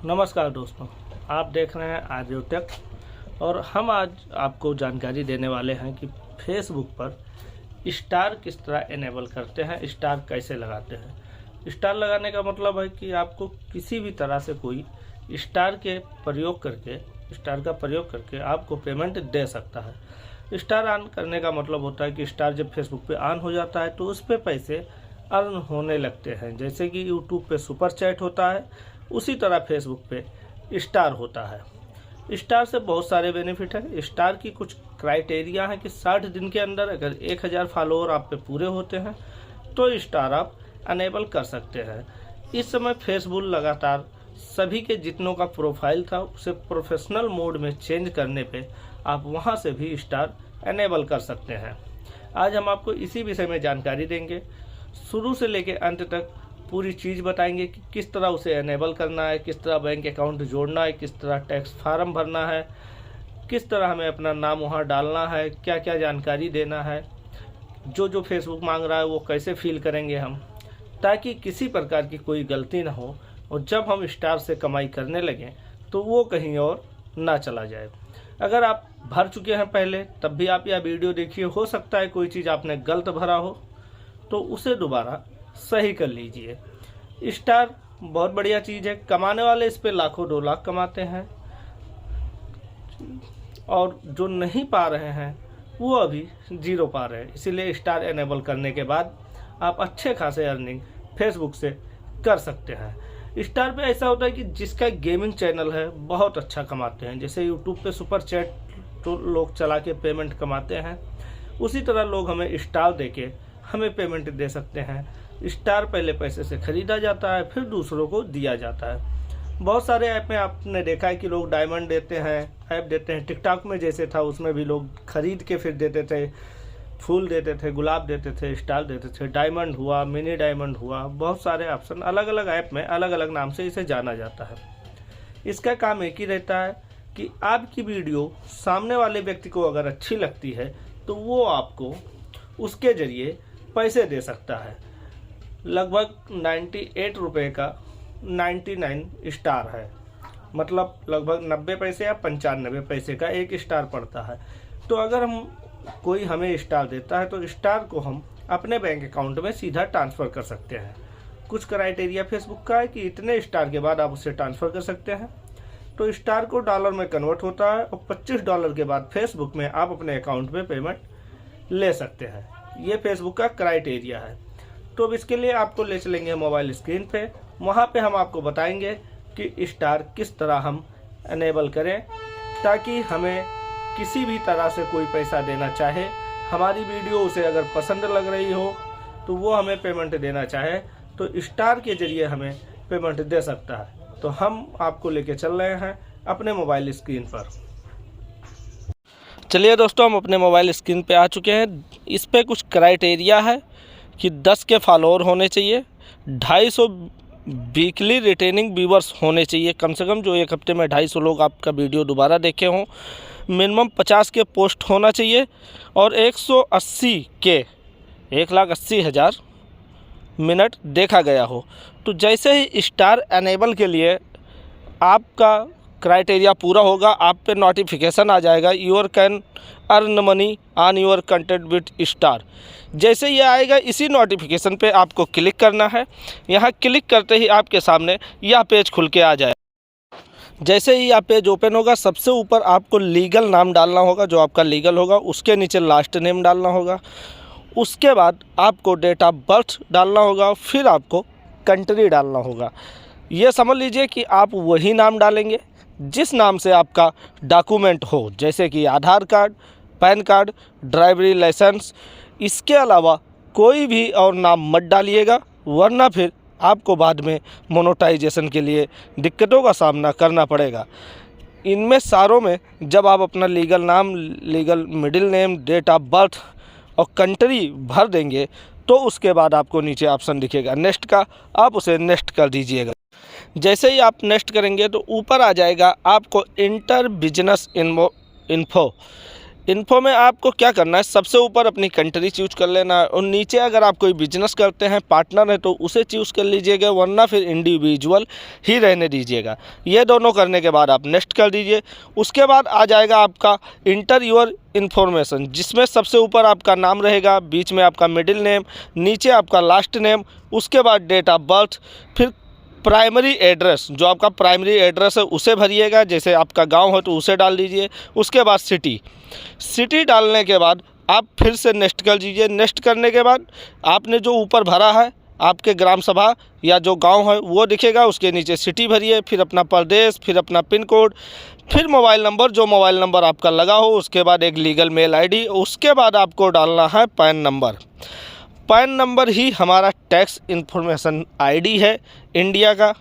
नमस्कार दोस्तों, आप देख रहे हैं आर्योटेक और हम आज आपको जानकारी देने वाले हैं कि फेसबुक पर स्टार किस तरह इनेबल करते हैं, स्टार कैसे लगाते हैं। स्टार लगाने का मतलब है कि आपको किसी भी तरह से कोई स्टार का प्रयोग करके आपको पेमेंट दे सकता है। स्टार ऑन करने का मतलब होता है कि स्टार जब फेसबुक पे ऑन हो जाता है तो उस पर पैसे अर्न होने लगते हैं। जैसे कि यूट्यूब पे सुपर चैट होता है, उसी तरह फेसबुक पे स्टार होता है। स्टार से बहुत सारे बेनिफिट हैं। स्टार की कुछ क्राइटेरिया है कि 60 दिन के अंदर अगर 1000 फॉलोअर आप पे पूरे होते हैं तो स्टार आप अनेबल कर सकते हैं। इस समय फेसबुक लगातार सभी के जितनों का प्रोफाइल था उसे प्रोफेशनल मोड में चेंज करने पे आप वहां से भी स्टार अनेबल कर सकते हैं। आज हम आपको इसी विषय में जानकारी देंगे, शुरू से लेकर अंत तक पूरी चीज़ बताएंगे कि किस तरह उसे एनेबल करना है, किस तरह बैंक अकाउंट जोड़ना है, किस तरह टैक्स फार्म भरना है, किस तरह हमें अपना नाम वहाँ डालना है, क्या क्या जानकारी देना है, जो फेसबुक मांग रहा है वो कैसे फिल करेंगे हम, ताकि किसी प्रकार की कोई गलती ना हो और जब हम स्टार से कमाई करने लगें तो वो कहीं और ना चला जाए। अगर आप भर चुके हैं पहले तब भी आप यह वीडियो देखिए, हो सकता है कोई चीज़ आपने गलत भरा हो तो उसे दोबारा सही कर लीजिए। स्टार बहुत बढ़िया चीज़ है, कमाने वाले इस पे लाखों 2 लाख कमाते हैं और जो नहीं पा रहे हैं वो अभी 0 पा रहे हैं। इसीलिए स्टार एनेबल करने के बाद आप अच्छे खासे अर्निंग फेसबुक से कर सकते हैं। स्टार पे ऐसा होता है कि जिसका गेमिंग चैनल है बहुत अच्छा कमाते हैं। जैसे यूट्यूब पे सुपर चैट तो लोग चला के पेमेंट कमाते हैं, उसी तरह लोग हमें स्टार देके हमें पेमेंट दे सकते हैं। स्टार पहले पैसे से ख़रीदा जाता है, फिर दूसरों को दिया जाता है। बहुत सारे ऐप में आपने देखा है कि लोग डायमंड देते हैं, ऐप देते हैं। टिकटॉक में जैसे था उसमें भी लोग खरीद के फिर देते थे, फूल देते थे, गुलाब देते थे, स्टार देते थे, डायमंड हुआ, मिनी डायमंड हुआ, बहुत सारे ऑप्शन अलग अलग ऐप में अलग अलग नाम से इसे जाना जाता है। इसका काम एक ही रहता है कि आपकी वीडियो सामने वाले व्यक्ति को अगर अच्छी लगती है तो वो आपको उसके ज़रिए पैसे दे सकता है। लगभग 98 रुपये का 99 स्टार है, मतलब लगभग 90 पैसे या 95 पैसे का एक स्टार पड़ता है। तो अगर कोई हमें स्टार देता है तो स्टार को हम अपने बैंक अकाउंट में सीधा ट्रांसफ़र कर सकते हैं। कुछ क्राइटेरिया फेसबुक का है कि इतने स्टार के बाद आप उसे ट्रांसफ़र कर सकते हैं। तो स्टार को डॉलर में कन्वर्ट होता है और $25 के बाद फेसबुक में आप अपने अकाउंट में पेमेंट ले सकते हैं। ये फेसबुक का क्राइटेरिया है। तो अब इसके लिए आपको ले चलेंगे मोबाइल स्क्रीन पे, वहाँ पे हम आपको बताएंगे कि स्टार किस तरह हम अनेबल करें, ताकि हमें किसी भी तरह से कोई पैसा देना चाहे, हमारी वीडियो उसे अगर पसंद लग रही हो तो वो हमें पेमेंट देना चाहे तो स्टार के ज़रिए हमें पेमेंट दे सकता है। तो हम आपको लेके चल रहे हैं अपने मोबाइल स्क्रीन पर। चलिए दोस्तों, हम अपने मोबाइल स्क्रीन पे आ चुके हैं। इस पे कुछ क्राइटेरिया है कि 10 के फॉलोअर होने चाहिए, 250 वीकली रिटेनिंग व्यूवर्स होने चाहिए, कम से कम जो एक हफ्ते में 250 लोग आपका वीडियो दोबारा देखे हों, मिनिमम 50 के पोस्ट होना चाहिए और 180 के 1,80,000 मिनट देखा गया हो। तो जैसे ही स्टार अनेबल के लिए आपका क्राइटेरिया पूरा होगा, आप पे नोटिफिकेशन आ जाएगा, your can earn money on your content with star. जैसे ये आएगा इसी नोटिफिकेशन पे आपको क्लिक करना है। यहाँ क्लिक करते ही आपके सामने यह पेज खुल के आ जाए। जैसे ही यह पेज ओपन होगा, सबसे ऊपर आपको लीगल नाम डालना होगा, जो आपका लीगल होगा, उसके नीचे लास्ट नेम डालना होगा। उसके बाद आपको डेट ऑफ बर्थ डालना होगा, फिर आपको कंट्री डालना होगा। ये समझ लीजिए कि आप वही नाम डालेंगे जिस नाम से आपका डॉक्यूमेंट हो, जैसे कि आधार कार्ड, पैन कार्ड, ड्राइवरी लाइसेंस। इसके अलावा कोई भी और नाम मत डालिएगा, वरना फिर आपको बाद में मोनेटाइजेशन के लिए दिक्कतों का सामना करना पड़ेगा। इनमें सारों में जब आप अपना लीगल नाम, legal middle name, date of birth और कंट्री भर देंगे तो उसके बाद आपको नीचे ऑप्शन दिखेगा नेक्स्ट का, आप उसे नेक्स्ट कर दीजिएगा। जैसे ही आप नेक्स्ट करेंगे तो ऊपर आ जाएगा आपको इंटर बिजनेस इन्फो। इन्फो में आपको क्या करना है, सबसे ऊपर अपनी कंट्री चूज कर लेना है और नीचे अगर आप कोई बिजनेस करते हैं, पार्टनर है तो उसे चूज़ कर लीजिएगा, वरना फिर इंडिविजुअल ही रहने दीजिएगा। ये दोनों करने के बाद आप नेक्स्ट कर दीजिए। उसके बाद आ जाएगा आपका इंटर योर इन्फॉर्मेशन, जिसमें सबसे ऊपर आपका नाम रहेगा, बीच में आपका मिडिल नेम, नीचे आपका लास्ट नेम, उसके बाद डेट ऑफ बर्थ, फिर प्राइमरी एड्रेस, जो आपका प्राइमरी एड्रेस है उसे भरिएगा, जैसे आपका गांव है तो उसे डाल दीजिए। उसके बाद सिटी डालने के बाद आप फिर से नेक्स्ट कर दीजिए। नेक्स्ट करने के बाद आपने जो ऊपर भरा है आपके ग्राम सभा या जो गांव है वो दिखेगा, उसके नीचे सिटी भरिए, फिर अपना प्रदेश, फिर अपना पिन कोड, फिर मोबाइल नंबर, जो मोबाइल नंबर आपका लगा हो, उसके बाद एक लीगल मेल आईडी, उसके बाद आपको डालना है पैन नंबर। पैन नंबर ही हमारा टैक्स इन्फॉर्मेशन आईडी है इंडिया का,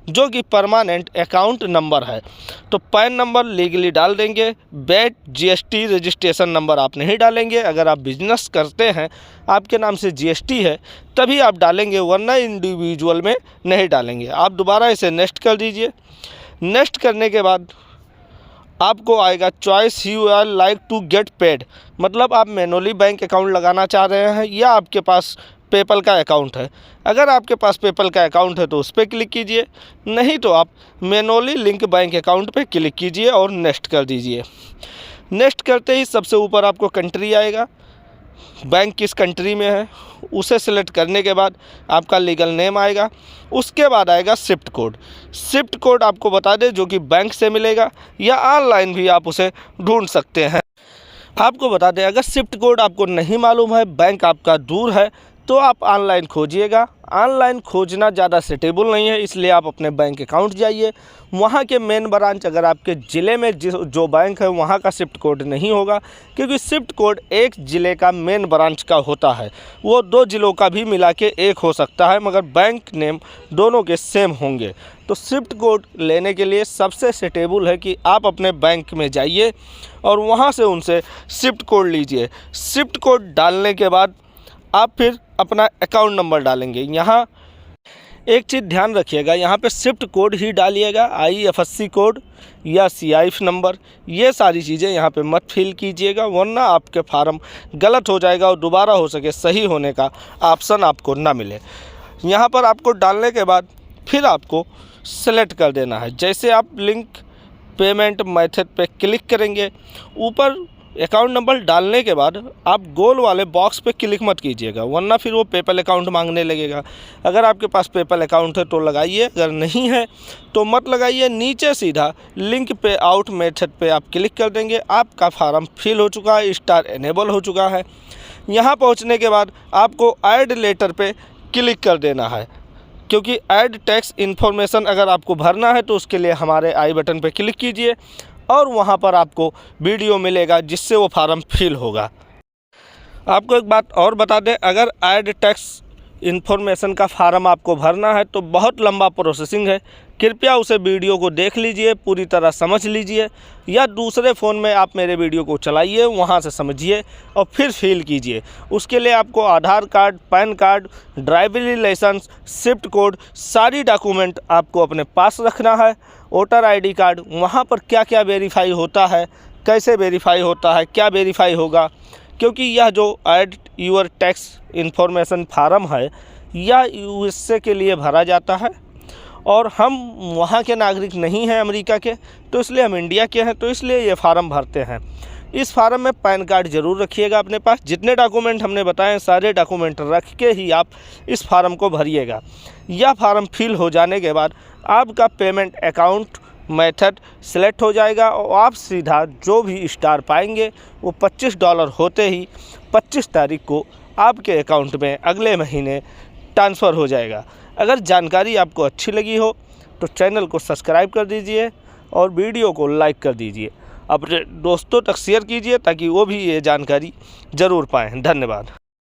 जो कि परमानेंट अकाउंट नंबर है। तो पैन नंबर लीगली डाल देंगे। वैट जीएसटी रजिस्ट्रेशन नंबर आप नहीं डालेंगे। अगर आप बिजनेस करते हैं, आपके नाम से जीएसटी है, तभी आप डालेंगे, वरना इंडिविजुअल में नहीं डालेंगे। आप दोबारा इसे नेक्स्ट कर दीजिए। नेक्स्ट करने के बाद आपको आएगा choice you are like to get paid, मतलब आप मैनुअली बैंक अकाउंट लगाना चाह रहे हैं या आपके पास पेपल का अकाउंट है। अगर आपके पास पेपल का अकाउंट है तो उस पर क्लिक कीजिए, नहीं तो आप मैनुअली लिंक बैंक अकाउंट पे क्लिक कीजिए और नेक्स्ट कर दीजिए। नेक्स्ट करते ही सबसे ऊपर आपको कंट्री आएगा, बैंक किस कंट्री में है उसे सिलेक्ट करने के बाद आपका लीगल नेम आएगा। उसके बाद आएगा शिफ्ट कोड। शिफ्ट कोड आपको बता दें, जो कि बैंक से मिलेगा या ऑनलाइन भी आप उसे ढूंढ सकते हैं। आपको बता दें, अगर शिफ्ट कोड आपको नहीं मालूम है, बैंक आपका दूर है, तो आप ऑनलाइन खोजिएगा। ऑनलाइन खोजना ज़्यादा सेटेबल नहीं है, इसलिए आप अपने बैंक अकाउंट जाइए, वहाँ के मेन ब्रांच, अगर आपके ज़िले में जो बैंक है वहाँ का शिफ्ट कोड नहीं होगा, क्योंकि शिफ्ट कोड एक ज़िले का मेन ब्रांच का होता है, वो 2 ज़िलों का भी मिला के एक हो सकता है, मगर बैंक नेम दोनों के सेम होंगे। तो शिफ्ट कोड लेने के लिए सबसे सेटेबल है कि आप अपने बैंक में जाइए और वहाँ से उनसे शिफ्ट कोड लीजिए। शिफ्ट कोड डालने के बाद आप फिर अपना अकाउंट नंबर डालेंगे। यहाँ एक चीज़ ध्यान रखिएगा, यहाँ पे शिफ्ट कोड ही डालिएगा, IFSC कोड या CIF नंबर, ये सारी चीज़ें यहाँ पे मत फिल कीजिएगा, वरना आपके फार्म गलत हो जाएगा और दोबारा हो सके सही होने का ऑप्शन आपको ना मिले। यहाँ पर आपको डालने के बाद फिर आपको सेलेक्ट कर देना है। जैसे आप लिंक पेमेंट मेथड पे क्लिक करेंगे, ऊपर अकाउंट नंबर डालने के बाद आप गोल वाले बॉक्स पे क्लिक मत कीजिएगा, वरना फिर वो पेपल अकाउंट मांगने लगेगा। अगर आपके पास पेपल अकाउंट है तो लगाइए, अगर नहीं है तो मत लगाइए। नीचे सीधा लिंक पे आउट मेथड पे आप क्लिक कर देंगे, आपका फार्म फिल हो चुका है, स्टार इनेबल हो चुका है। यहाँ पहुँचने के बाद आपको ऐड लेटर पे क्लिक कर देना है, क्योंकि ऐड टैक्स इन्फॉर्मेशन अगर आपको भरना है तो उसके लिए हमारे आई बटन पे क्लिक कीजिए और वहाँ पर आपको वीडियो मिलेगा जिससे वो फार्म फिल होगा। आपको एक बात और बता दें, अगर ऐड टैक्स इन्फॉर्मेशन का फार्म आपको भरना है तो बहुत लंबा प्रोसेसिंग है, कृपया उसे वीडियो को देख लीजिए, पूरी तरह समझ लीजिए, या दूसरे फ़ोन में आप मेरे वीडियो को चलाइए, वहाँ से समझिए और फिर फिल कीजिए। उसके लिए आपको आधार कार्ड, पैन कार्ड, ड्राइवरी लाइसेंस, शिफ्ट कोड, सारी डॉक्यूमेंट आपको अपने पास रखना है। वोटर ID कार्ड, वहाँ पर क्या क्या वेरीफाई होता है, कैसे वेरीफाई होता है, क्या वेरीफाई होगा, क्योंकि यह जो add your tax information form है यह USA के लिए भरा जाता है और हम वहाँ के नागरिक नहीं हैं अमेरिका के, तो इसलिए हम इंडिया के हैं, तो इसलिए ये फार्म भरते हैं। इस फार्म में पैन कार्ड ज़रूर रखिएगा अपने पास। जितने डॉक्यूमेंट हमने बताए सारे डॉक्यूमेंट रख के ही आप इस फार्म को भरिएगा। यह फार्म फिल हो जाने के बाद आपका पेमेंट अकाउंट मेथड सेलेक्ट हो जाएगा और आप सीधा जो भी स्टार पाएंगे वो $25 होते ही 25 तारीख को आपके अकाउंट में अगले महीने ट्रांसफ़र हो जाएगा। अगर जानकारी आपको अच्छी लगी हो तो चैनल को सब्सक्राइब कर दीजिए और वीडियो को लाइक कर दीजिए, अपने दोस्तों तक शेयर कीजिए ताकि वो भी ये जानकारी ज़रूर पाएँ। धन्यवाद।